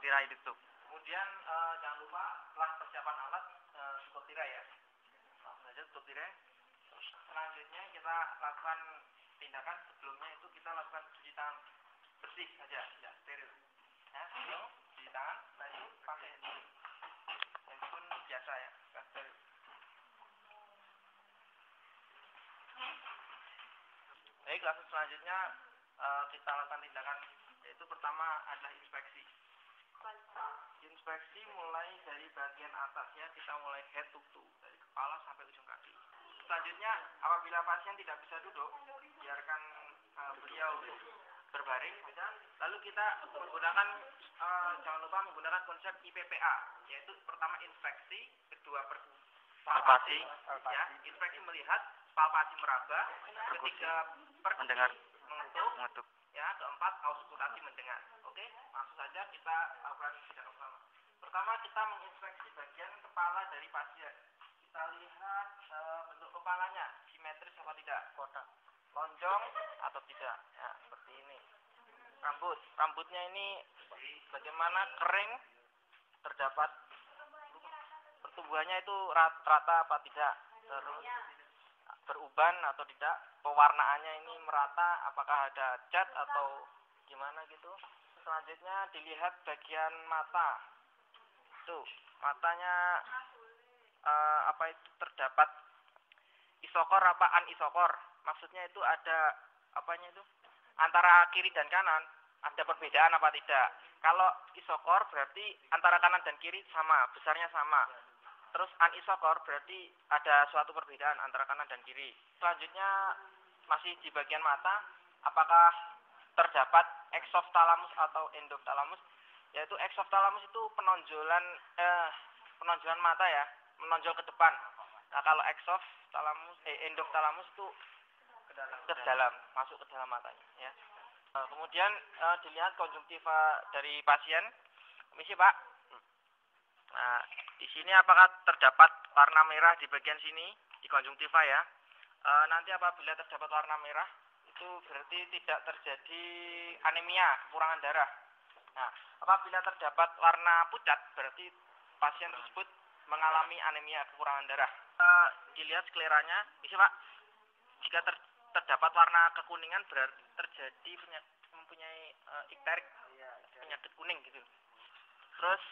tirai ditutup. Kemudian jangan lupa setelah persiapan alat tutup tirai ya. Langsung saja tutup tirai. Selanjutnya kita lakukan tindakan sebelumnya itu kita lakukan cuci tangan bersih saja, tidak steril. Ya, cuci tangan, lalu pakai handphone biasa ya, bukan steril. Baik, langsung selanjutnya kita lakukan tindakan yaitu pertama adalah inspeksi. Inspeksi mulai dari bagian atasnya, kita mulai head to toe dari kepala sampai ujung kaki. Selanjutnya apabila pasien tidak bisa duduk, biarkan beliau berbaring, lalu kita menggunakan jangan lupa menggunakan konsep IPPA, yaitu pertama inspeksi, kedua palpasi, ya, inspeksi melihat, palpasi meraba, ketiga Mendengar, mengetuk, ya, keempat auskultasi mendengar. Oke, langsung saja kita lakukan tindakan pertama. Pertama kita menginspeksi bagian kepala dari pasien. Kita lihat bentuk kepalanya simetris apa tidak, kotak, lonjong atau tidak, ya seperti ini. Rambutnya ini bagaimana, kering, terdapat pertumbuhannya itu rata apa tidak, terus beruban atau tidak, pewarnaannya ini merata, apakah ada cat atau gimana gitu. Selanjutnya dilihat bagian mata. Tuh, matanya apa itu terdapat isokor apa anisokor. Maksudnya itu ada apanya itu? Antara kiri dan kanan ada perbedaan apa tidak? Kalau isokor berarti antara kanan dan kiri sama, besarnya sama. Terus anisokor berarti ada suatu perbedaan antara kanan dan kiri. Selanjutnya masih di bagian mata, apakah terdapat exoftalamus atau endoftalamus? Yaitu exoftalamus itu penonjolan mata ya, menonjol ke depan. Nah, kalau endoftalamus itu ke dalam, masuk ke dalam matanya ya. Kemudian dilihat konjungtiva dari pasien. Misi Pak. Nah, di sini apakah terdapat warna merah di bagian sini di konjungtiva ya? Nanti apabila terdapat warna merah itu berarti tidak terjadi anemia, kekurangan darah. Nah, apabila terdapat warna pucat berarti pasien tersebut mengalami anemia, kekurangan darah. Dilihat skleranya, bisa Pak. Jika terdapat warna kekuningan berarti terjadi mempunyai ikterik, penyakit kuning gitu. Terus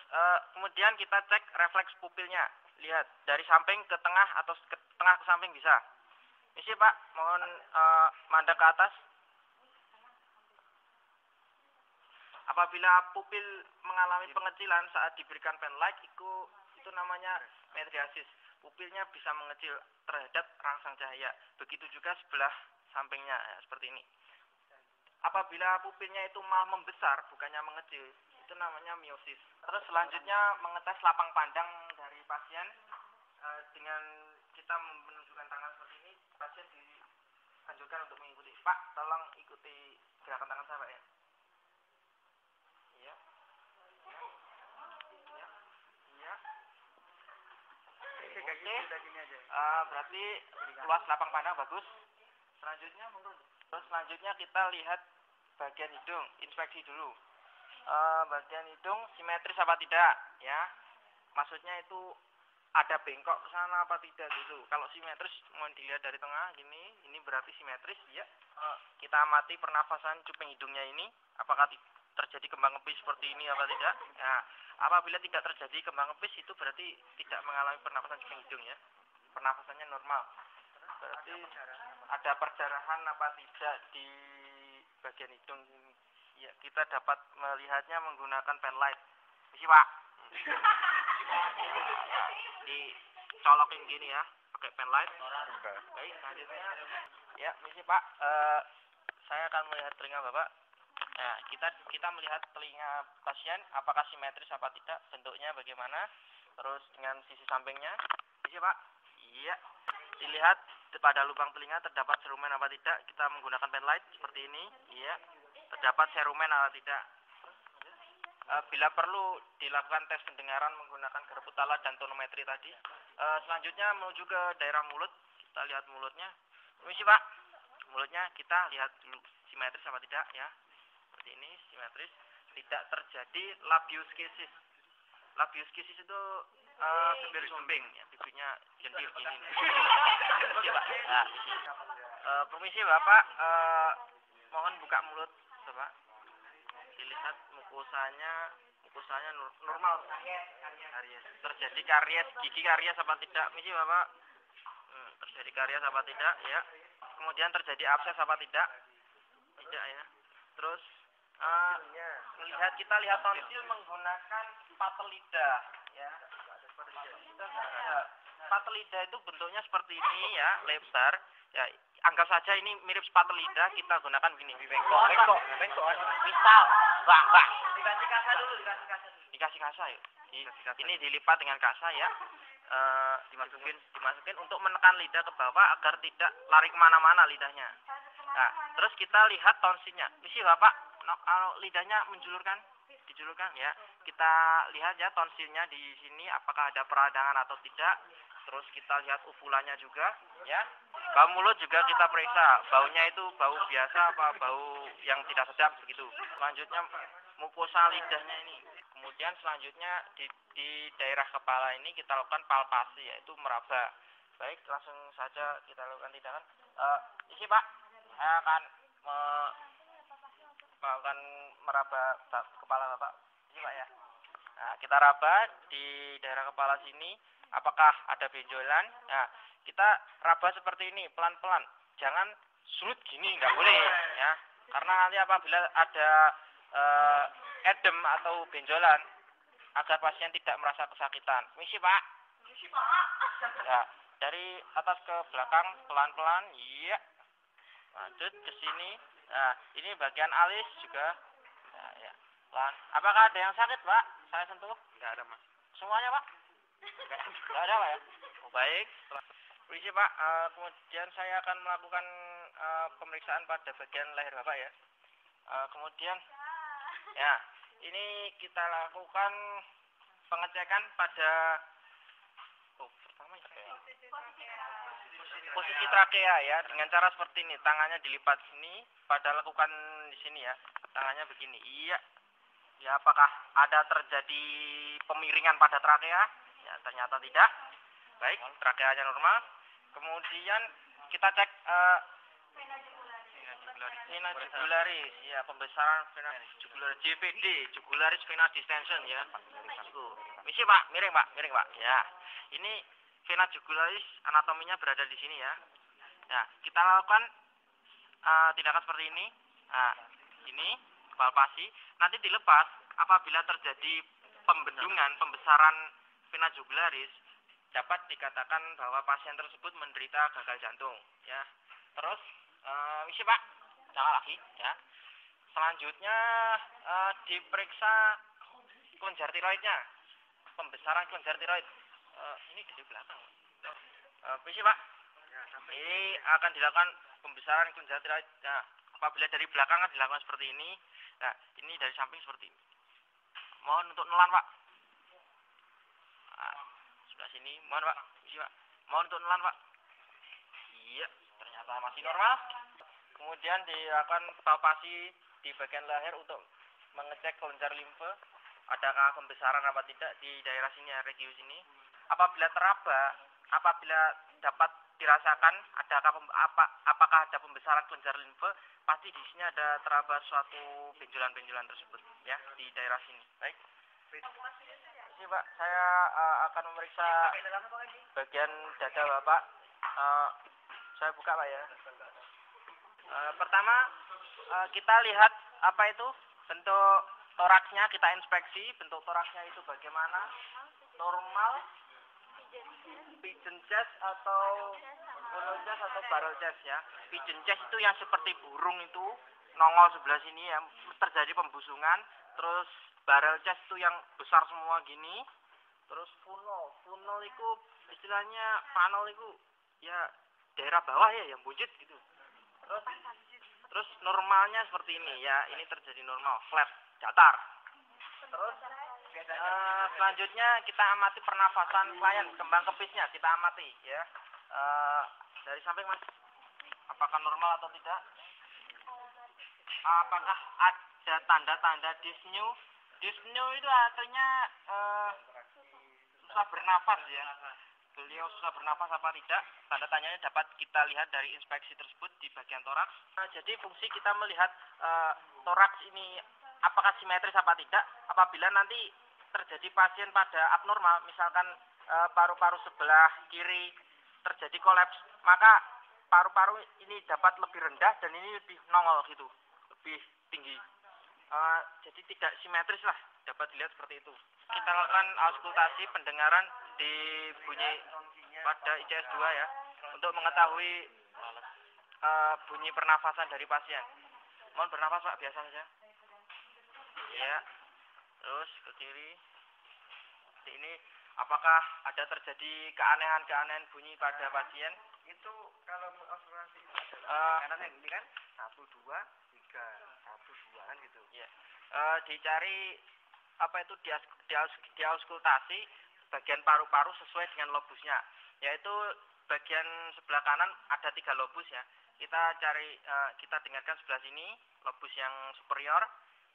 kemudian kita cek refleks pupilnya, lihat dari samping ke tengah atau ke tengah ke samping bisa. Misi Pak, mohon mandang ke atas. Apabila pupil mengalami pengecilan saat diberikan pen light, itu namanya mydriasis. Pupilnya bisa mengecil terhadap rangsang cahaya. Begitu juga sebelah sampingnya ya, seperti ini. Apabila pupilnya itu malah membesar, bukannya mengecil, itu namanya miosis. Terus selanjutnya mengetes lapang pandang dari pasien dengan kita menunjukkan tangan seperti ini. Pasien dianjurkan untuk mengikuti. Pak, tolong ikuti gerakan tangan saya Pak ya. Iya. Oke. Berarti luas lapang pandang bagus. Selanjutnya menurun. Terus selanjutnya kita lihat bagian hidung, inspeksi dulu. Bagian hidung simetris apa tidak ya? Maksudnya itu ada bengkok ke sana apa tidak gitu. Kalau simetris mohon dilihat dari tengah gini, ini berarti simetris ya. Kita amati pernafasan cuping hidungnya ini, apakah terjadi kembang kempis seperti ini apa tidak. Nah, apabila tidak terjadi kembang kempis itu berarti tidak mengalami pernafasan cuping hidung ya. Pernafasannya normal. Berarti ada perdarahan apa tidak di bagian hidung ini. Ya, kita dapat melihatnya menggunakan pen light. Misi Pak. Dicolokin gini ya, pakai pen light. Baik, selanjutnya ya, misi Pak, saya akan melihat telinga Bapak. Nah, kita melihat telinga pasien apakah simetris apa tidak, bentuknya bagaimana, terus dengan sisi sampingnya. Misi Pak. Iya. Dilihat pada lubang telinga terdapat serumen apa tidak, kita menggunakan pen light seperti ini. Iya. Terdapat serumen atau tidak. Bila perlu dilakukan tes pendengaran menggunakan garpu utara dan tonometri tadi. Selanjutnya menuju ke daerah mulut, kita lihat mulutnya. Permisi Pak, mulutnya kita lihat dulu simetris apa tidak ya. Seperti ini simetris. tidak terjadi labioschisis. Labioschisis itu bibir sumbing, ya, bibirnya jentil gini. Coba. Nah, permisi Bapak, mohon buka mulut, coba. Dilihat mukosanya normal. Karies. Terjadi karies, gigi karies apa tidak? Misi Bapak. Terjadi karies apa tidak, ya. Kemudian terjadi abses apa tidak? Tidak, ya. Terus kita lihat tonsil menggunakan patel lidah, ya. Patel lidah itu bentuknya seperti ini, ya, lebar. Ya, anggap saja ini mirip patel lidah, kita gunakan begini. Bengkok. Misal, bang. Dikasih kasa dulu. Dikasih kasa, yuk. Ini dilipat dengan kasa, ya. Dimasukin untuk menekan lidah ke bawah agar tidak lari kemana-mana lidahnya. Nah, terus kita lihat tonsilnya. Misi Bapak, lidahnya dijulurkan, ya. Kita lihat ya tonsilnya di sini apakah ada peradangan atau tidak. Terus kita lihat uvulannya juga, ya. Bau mulut juga kita periksa. Baunya itu bau biasa apa bau yang tidak sedap begitu. Selanjutnya mukosa lidahnya ini. Kemudian selanjutnya di daerah kepala ini kita lakukan palpasi, yaitu meraba. Baik, langsung saja kita lakukan tindakan. Isi Pak, saya akan meraba kepala Bapak. Isi Pak, ya. Nah, kita raba di daerah kepala sini. Apakah ada benjolan? Nah, kita raba seperti ini, pelan-pelan. Jangan sulut gini, nggak boleh, ya. Karena nanti apabila ada edem atau benjolan, agar pasien tidak merasa kesakitan. Misi Pak. Ya, dari atas ke belakang pelan-pelan, iya. Lanjut ke sini. Nah, ini bagian alis juga. Nah, ya. Pelan. Apakah ada yang sakit, Pak? Saya sentuh? Enggak ada, Mas. Semuanya, Pak? Enggak ada, Pak, ya? Oh, baik. Permisi, Pak. Kemudian saya akan melakukan pemeriksaan pada bagian leher Bapak, ya. Kemudian ya, ini kita lakukan pengecekan pada pertama posisi trakea, ya, dengan cara seperti ini. Tangannya dilipat sini, pada lakukan di sini, ya. Tangannya begini. Iya. Ya, apakah ada terjadi pemiringan pada trakea? Ya, ternyata tidak. Baik, trakeanya normal. Kemudian kita cek vena jugularis, ya, pembesaran vena jugularis, JVD, jugularis vena distension, ya. Misi Pak, miring Pak, ya. Ini vena jugularis, anatominya berada di sini, ya. Nah, kita lakukan tindakan seperti ini. Nah, ini palpasi. Nanti dilepas apabila terjadi pembendungan, pembesaran vena jugularis, dapat dikatakan bahwa pasien tersebut menderita gagal jantung, ya. Terus misi Pak, jangan lagi, ya. Selanjutnya diperiksa kelenjar tiroidnya, pembesaran kelenjar tiroid. Ini dari belakang. Misi Pak, ini akan dilakukan pembesaran kelenjar tiroid. Nah, apabila dari belakang akan dilakukan seperti ini. Nah, ini dari samping seperti ini. Mohon untuk nelan, Pak. Nah, sebelah sini, mohon Pak. Misi Pak, mohon untuk nelan, Pak. Iya, ternyata masih normal. Kemudian dilakukan palpasi di bagian leher untuk mengecek kelenjar limfe, adakah pembesaran apa tidak di daerah sini, regio sini. Apabila teraba, apabila dapat dirasakan apakah ada pembesaran kelenjar limfe, pasti di sini ada teraba suatu benjolan-benjolan tersebut, ya, di daerah sini. Baik. Ini Pak, saya akan memeriksa bagian dada Bapak. Saya buka, Pak, ya. Pertama kita lihat apa itu bentuk toraksnya, kita inspeksi bentuk toraksnya itu bagaimana, normal, pigeon chest atau hollow chest atau barrel chest, ya. Pigeon chest itu yang seperti burung itu nongol sebelah sini, ya, terjadi pembusungan. Terus barrel chest itu yang besar semua gini. Terus funnel itu istilahnya funnel itu ya daerah bawah, ya, yang buncit gitu. Terus normalnya seperti ini, ya, ini terjadi normal, flat, datar. Terus selanjutnya kita amati pernafasan klien, kembang kepisnya kita amati, ya. Dari samping Mas, apakah normal atau tidak? apakah ada tanda-tanda dyspnea? Dyspnea itu artinya susah bernafas ya. Beliau susah bernafas apa tidak? Tanda tanyanya dapat kita lihat dari inspeksi tersebut di bagian toraks. Jadi fungsi kita melihat toraks ini apakah simetris apa tidak. Apabila nanti terjadi pasien pada abnormal, misalkan paru-paru sebelah kiri terjadi kolaps, maka paru-paru ini dapat lebih rendah dan ini lebih nongol gitu, lebih tinggi. Jadi tidak simetris lah, dapat dilihat seperti itu. Kita lakukan auskultasi pendengaran di bunyi pada ICS 2 ya, untuk mengetahui bunyi pernafasan dari pasien. Mohon bernafas Pak, biasa saja. Ya, terus ke kiri. Ini apakah ada terjadi keanehan-keanehan bunyi pada pasien? Itu kalau mengauskultasi itu adalah kanan yang ini kan 1 2 3 1 2 kan gitu. Ya. Dicari apa itu diauskultasi bagian paru-paru sesuai dengan lobusnya, yaitu bagian sebelah kanan ada 3 lobus ya. Kita cari kita dengarkan sebelah sini lobus yang superior,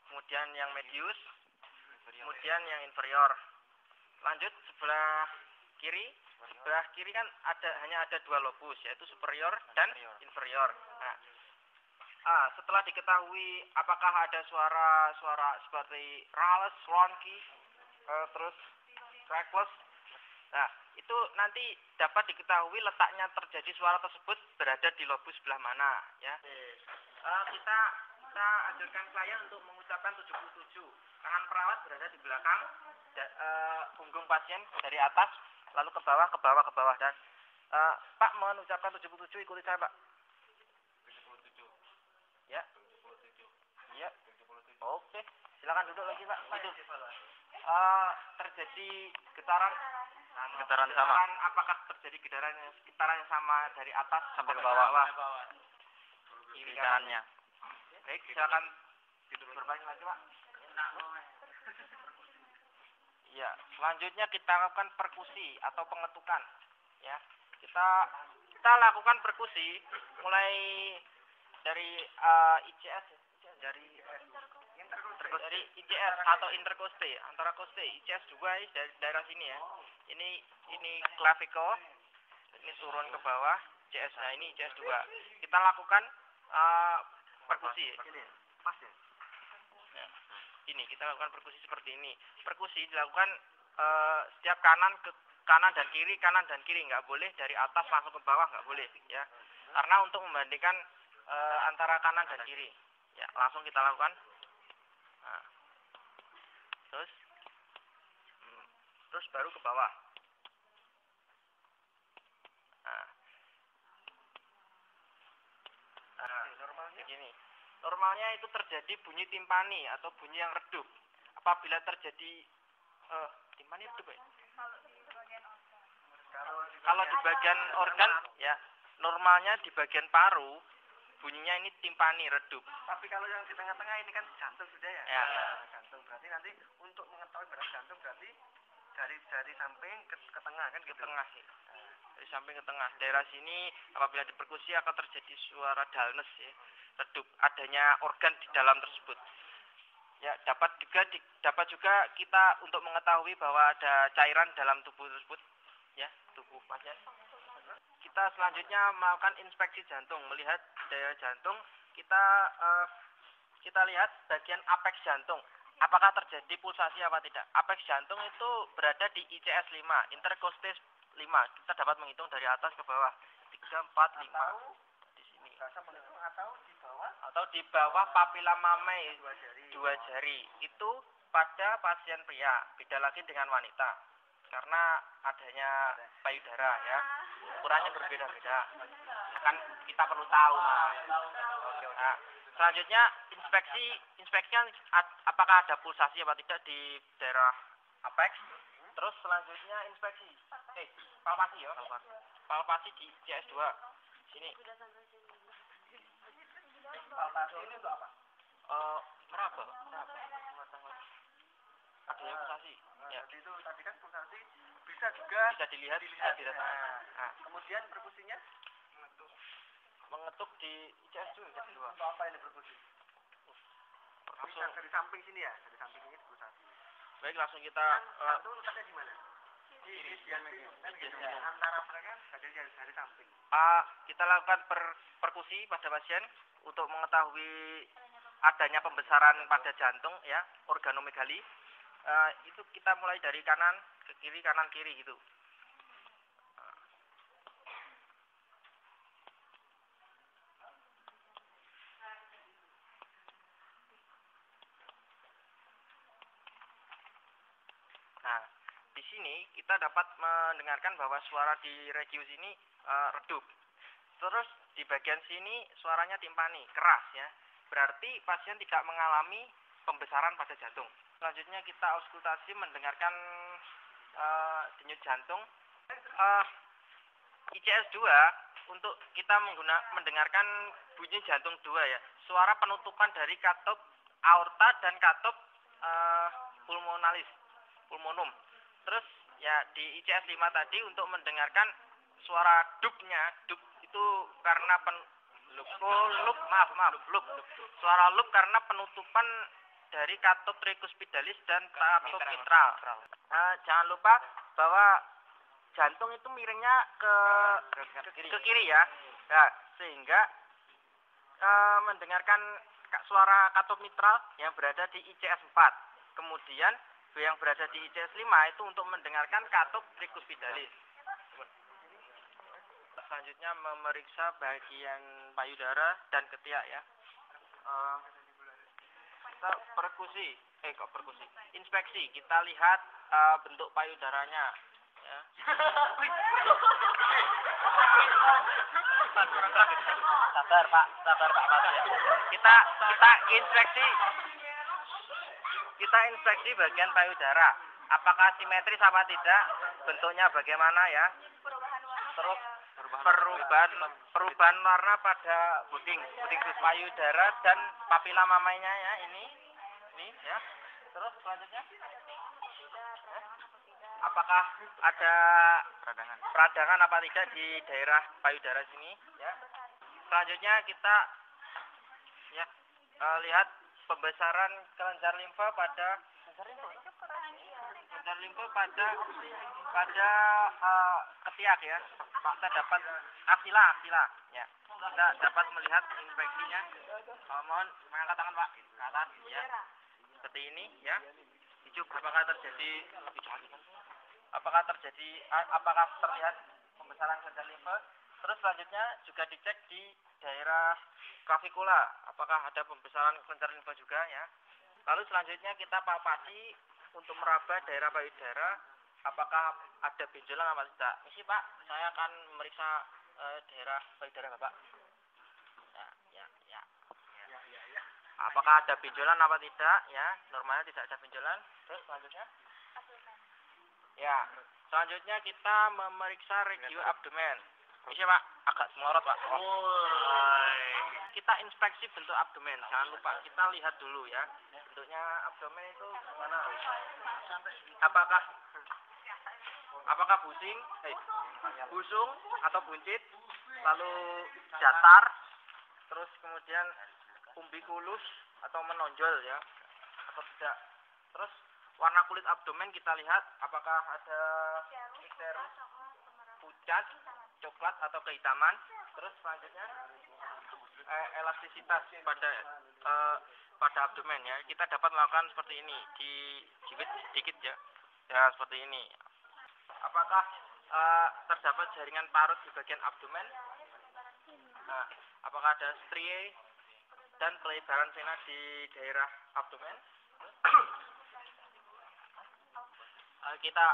kemudian yang medius, kemudian yang inferior. Lanjut sebelah kiri. Sebelah kiri kan hanya ada 2 lobus, yaitu superior dan inferior. Nah, setelah diketahui apakah ada suara seperti rales, ronki, terus crackless, nah itu nanti dapat diketahui letaknya terjadi suara tersebut berada di lobus sebelah mana ya. Kita anjurkan saya untuk mengucapkan 77. Tangan perawat berada di belakang punggung pasien dari atas lalu ke bawah dan Pak mohon ucapkan 77, ikuti saya Pak. 77. Ya. 77. Iya. 77. Oke, silakan duduk lagi Pak. Itu. Terjadi getaran sama. Apakah terjadi getaran yang sama dari atas sampai ke bawah? Kiri kanannya. Baik, silakan berbalik lagi Pak. Ya, selanjutnya kita lakukan perkusi atau pengetukan. Ya, kita lakukan perkusi mulai dari ICS, dari ICS atau interkoste, antara koste ICS 2 dari daerah sini ya. Ini clavicle, ini turun ke bawah ICS. Nah, ini ICS 2. Kita lakukan perkusi. Ini pas ya. Ini kita lakukan perkusi seperti ini. Perkusi dilakukan setiap kanan dan kiri, nggak boleh dari atas langsung ke bawah, nggak boleh ya. Karena untuk membandingkan antara kanan dan kiri. Ya, langsung kita lakukan. Nah, terus baru ke bawah. Normalnya begini. Normalnya itu terjadi bunyi timpani atau bunyi yang redup. Apabila terjadi timpani redup ya? Kalau di bagian organ ya, normalnya di bagian paru bunyinya ini timpani redup. Tapi kalau yang di tengah-tengah ini kan jantung sudah ya? Ya. Jantung berarti nanti untuk mengetahui berat jantung berarti dari samping ke tengah kan gitu. Ke tengah sih. Dari samping ke tengah. Daerah sini apabila diperkusi akan terjadi suara dullness ya. Redup, adanya organ di dalam tersebut. Ya, dapat juga kita untuk mengetahui bahwa ada cairan dalam tubuh tersebut ya, tubuh pasien. Kita selanjutnya melakukan inspeksi jantung, melihat daya jantung. Kita lihat bagian apeks jantung. Apakah terjadi pulsasi apa tidak? Apeks jantung itu berada di ICS 5, intercostes 5. Kita dapat menghitung dari atas ke bawah. 3 4 5. Atau di bawah papila mamae 2 jari. Itu pada pasien pria, beda lagi dengan wanita karena adanya payudara ya, ukurannya berbeda-beda kan, kita perlu tahu. Nah, selanjutnya inspeksinya apakah ada pulsasi apa tidak di daerah apeks. Terus selanjutnya inspeksi palpasi ya, palpasi di CS 2 sini. Palpasi ini untuk apa? Meraba. Ada yang pulsasi. Ya. Jadi itu tadi kan pulsasi bisa dilihat. Nah, kemudian perkusinya mengetuk di ICS 2. Untuk apa ini perkusi? Langsung. Dari samping sini ya, dari samping ini pulsasi. Baik, langsung kita Jantung letaknya di mana? Di kan gitu. Antara mereka dari samping. Kita lakukan perkusi pada pasien untuk mengetahui adanya pembesaran pada jantung ya, organomegali. Itu kita mulai dari kanan ke kiri, kanan kiri gitu. Nah, di sini kita dapat mendengarkan bahwa suara di regius ini redup. Terus di bagian sini suaranya timpani, keras ya. Berarti pasien tidak mengalami pembesaran pada jantung. Selanjutnya kita auskultasi mendengarkan denyut jantung. ICS 2 untuk kita mendengarkan bunyi jantung 2 ya. Suara penutupan dari katup aorta dan katup pulmonum. Terus ya di ICS 5 tadi untuk mendengarkan suara dupnya, dup itu karena suara loop karena penutupan dari katup tricuspidalis dan katup mitral. Jangan lupa bahwa jantung itu miringnya ke kiri ya. Nah, sehingga mendengarkan suara katup mitral yang berada di ICS 4. Kemudian yang berada di ICS 5 itu untuk mendengarkan katup tricuspidalis. Selanjutnya memeriksa bagian payudara dan ketiak ya. Kita inspeksi, kita lihat bentuk payudaranya ya. Sabar Pak Mas ya. Kita inspeksi bagian payudara, apakah simetris apa tidak, bentuknya bagaimana ya. Terus perubahan warna pada puding payudara dan papila mamainya ya, ini ya. Terus selanjutnya apakah ada peradangan apa tidak di daerah payudara sini ya. Selanjutnya kita ya lihat pembesaran kelenjar limfa pada ketiak ya. Kita dapat aksila ya. Kita dapat melihat infeksinya. Mohon mengangkat tangan Pak ke atas ya. Seperti ini ya. Apakah terlihat pembesaran kelenjar limfa? Terus selanjutnya juga dicek di daerah klavikula, apakah ada pembesaran kelenjar limfa juga ya. Lalu selanjutnya kita palpasi untuk meraba daerah payudara, apakah ada benjolan apa tidak. Misi Pak, saya akan memeriksa daerah payudara Bapak. Ya. Apakah ada benjolan apa tidak ya? Normalnya tidak ada benjolan. Terus selanjutnya? Ya, selanjutnya kita memeriksa regio abdomen. Misi Pak, agak melorot Pak. Kita inspeksi bentuk abdomen. Jangan lupa kita lihat dulu ya. Bentuknya abdomen itu gimana? Apakah busung atau buncit, lalu datar, terus kemudian umbikulus atau menonjol ya, atau tidak. Terus warna kulit abdomen kita lihat apakah ada ikterus, pucat, coklat atau kehitaman. Terus selanjutnya elastisitas pada abdomen ya. Kita dapat melakukan seperti ini, dijepit sedikit ya. Ya seperti ini. Apakah terdapat jaringan parut di bagian abdomen? Nah, apakah ada strie dan pelebaran vena di daerah abdomen? Kita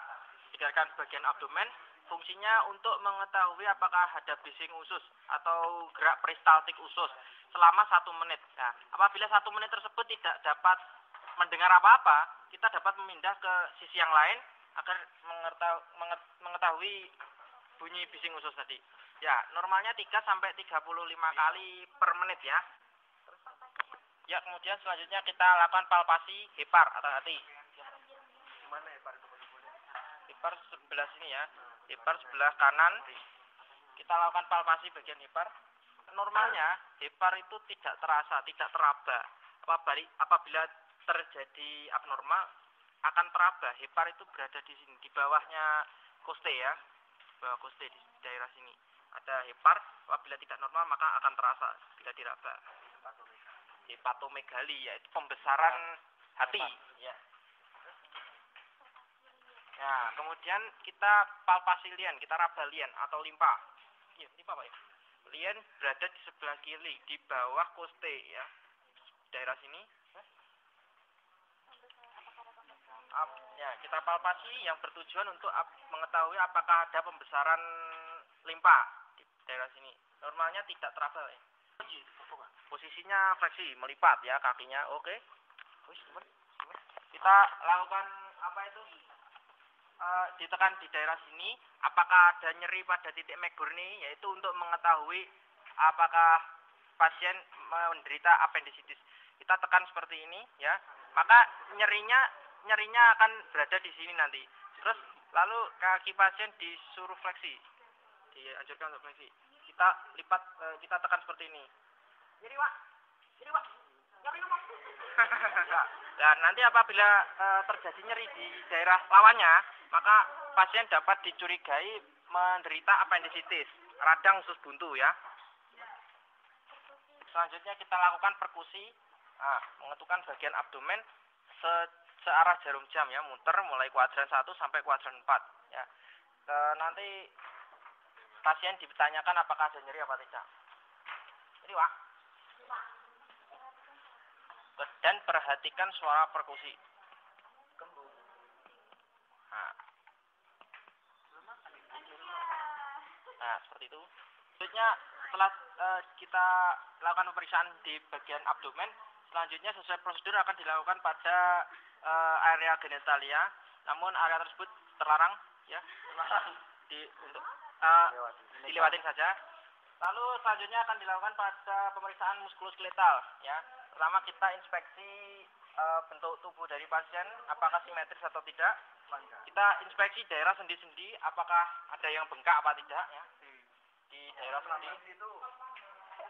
dengarkan bagian abdomen. Fungsinya untuk mengetahui apakah ada bising usus atau gerak peristaltik usus selama 1 menit. Nah, apabila 1 menit tersebut tidak dapat mendengar apa-apa, kita dapat memindah ke sisi yang lain agar mengetahui bunyi bising usus tadi. Ya, normalnya 3-35 kali per menit ya. Ya, kemudian selanjutnya kita lakukan palpasi hepar atau hati. Mana hepar itu? Hepar sebelah sini ya. Hepar sebelah kanan. Kita lakukan palpasi bagian hepar. Normalnya hepar itu tidak terasa, tidak teraba. apabila terjadi abnormal akan teraba. Hepar itu berada di sini, di bawahnya koste ya, bawah koste di daerah sini ada hepar. Apabila tidak normal maka akan terasa bila diraba. Hepatomegali yaitu pembesaran hati ya. Nah, kemudian kita palpasi lien, kita raba lien atau limpa. Iya, limpa Pak ya. Lien berada di sebelah kiri, di bawah koste ya. Daerah sini. Ya, kita palpasi yang bertujuan untuk mengetahui apakah ada pembesaran limpa di daerah sini. Normalnya tidak teraba ya. Posisinya fleksi, melipat ya kakinya. Oke. Kita lakukan apa itu? Ditekan di daerah sini, apakah ada nyeri pada titik Megurni, yaitu untuk mengetahui apakah pasien menderita appendicitis. Kita tekan seperti ini ya, maka nyerinya akan berada di sini nanti. Terus lalu kaki pasien disuruh fleksi, dianjurkan untuk fleksi. Kita lipat, kita tekan seperti ini. Nyeri Pak, nyeri Pak, nyeri Pak. Dan nanti apabila terjadi nyeri di daerah lawannya, maka pasien dapat dicurigai menderita appendicitis, radang usus buntu ya. Selanjutnya kita lakukan perkusi, mengetukkan bagian abdomen searah jarum jam ya, muter mulai kuadran 1 sampai kuadran 4 ya. Nanti pasien ditanyakan apakah ada nyeri apa tidak. Jadi Pak. Dan perhatikan suara perkusi. Nah, seperti itu. Selanjutnya setelah kita lakukan pemeriksaan di bagian abdomen, selanjutnya sesuai prosedur akan dilakukan pada area genitalia. Namun area tersebut terlarang ya, untuk dilewatin saja. Lalu selanjutnya akan dilakukan pada pemeriksaan muskuloskeletal ya. Pertama kita inspeksi bentuk tubuh dari pasien, apakah simetris atau tidak. Kita inspeksi daerah sendi-sendi, apakah ada yang bengkak apa tidak ya. Di daerah sendi itu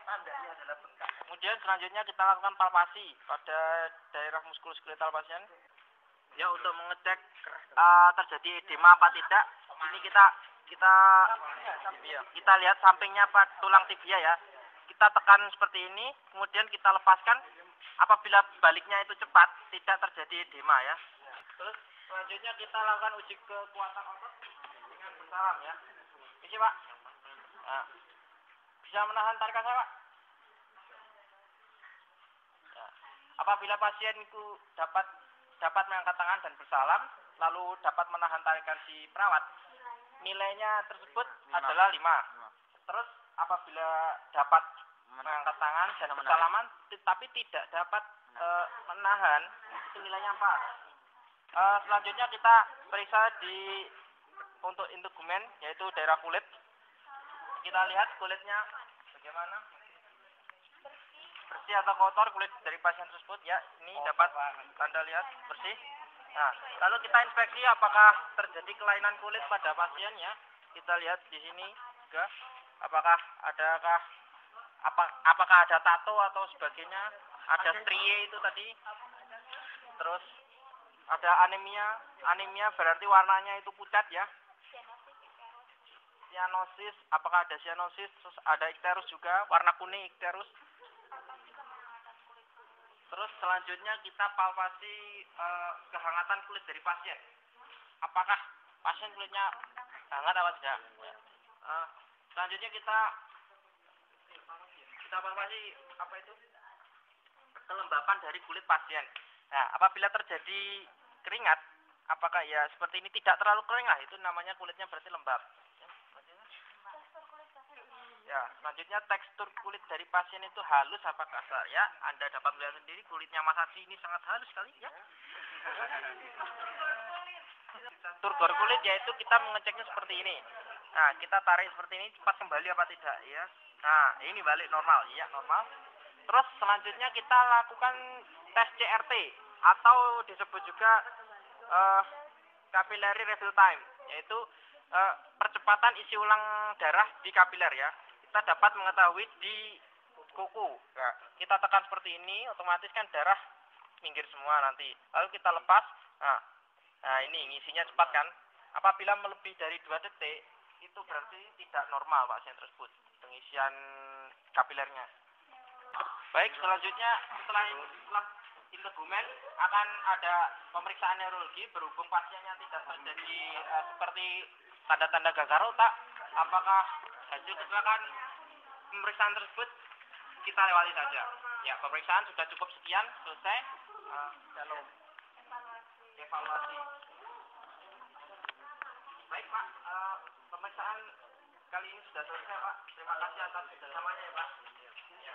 tandanya adalah bengkak. Kemudian selanjutnya kita lakukan palpasi pada daerah muskuloskeletal pasien ya, untuk mengecek terjadi edema apa tidak. Ini kita lihat sampingnya tulang tibia ya. Kita tekan seperti ini, kemudian kita lepaskan. Apabila baliknya itu cepat, tidak terjadi edema ya. Terus selanjutnya kita lakukan uji kekuatan otot dengan bersalam ya. Ini Pak. Nah, bisa menahan tarikan saya Pak. Nah, apabila pasien itu dapat mengangkat tangan dan bersalam, lalu dapat menahan tarikan si perawat, nilainya tersebut adalah 5. Terus apabila dapat mengangkat tangan dan bersalaman tapi tidak dapat menahan, itu nilainya 4. Selanjutnya kita periksa untuk integumen, yaitu daerah kulit. Kita lihat kulitnya bagaimana, bersih atau kotor kulit dari pasien tersebut ya. Ini dapat Anda lihat bersih. Nah, lalu kita inspeksi apakah terjadi kelainan kulit pada pasien ya. Kita lihat di sini juga apakah ada tato atau sebagainya, ada strie itu tadi. Terus ada anemia berarti warnanya itu pucat ya. Cyanosis, apakah ada cyanosis, terus ada ikterus juga, warna kuning ikterus. Terus selanjutnya kita palpasi kehangatan kulit dari pasien. Apakah pasien kulitnya hangat atau tidak? Selanjutnya kita palpasi apa itu? Kelembapan dari kulit pasien. Nah, apabila terjadi keringat, apakah ya seperti ini tidak terlalu kering lah, itu namanya kulitnya berarti lembab. Ya, selanjutnya tekstur kulit dari pasien itu halus apa kasar ya. Anda dapat melihat sendiri kulitnya Mas Haji ini sangat halus sekali ya. Turgor kulit yaitu kita mengeceknya seperti ini. Nah, kita tarik seperti ini, cepat kembali apa tidak ya. Nah, ini balik normal, iya normal. Terus selanjutnya kita lakukan tes CRT atau disebut juga capillary refill time, yaitu percepatan isi ulang darah di kapiler ya. Kita dapat mengetahui di kuku. Ya. kita tekan seperti ini, otomatis kan darah minggir semua nanti. Lalu kita lepas, nah ini ngisinya cepat kan. Apabila melebihi dari 2 detik, itu berarti tidak normal pasien tersebut, pengisian kapilernya. Baik, selanjutnya setelah integumen akan ada pemeriksaan neurologi berhubung pasiennya tidak terjadi seperti tanda-tanda gagal otak. Apakah hasil kecelakaan pemeriksaan tersebut kita lewati saja. Ya, pemeriksaan sudah cukup sekian, selesai. Lalu evaluasi. Baik Pak, pemeriksaan kali ini sudah selesai Pak. Terima kasih atas kerjasamanya ya Pak. Ya.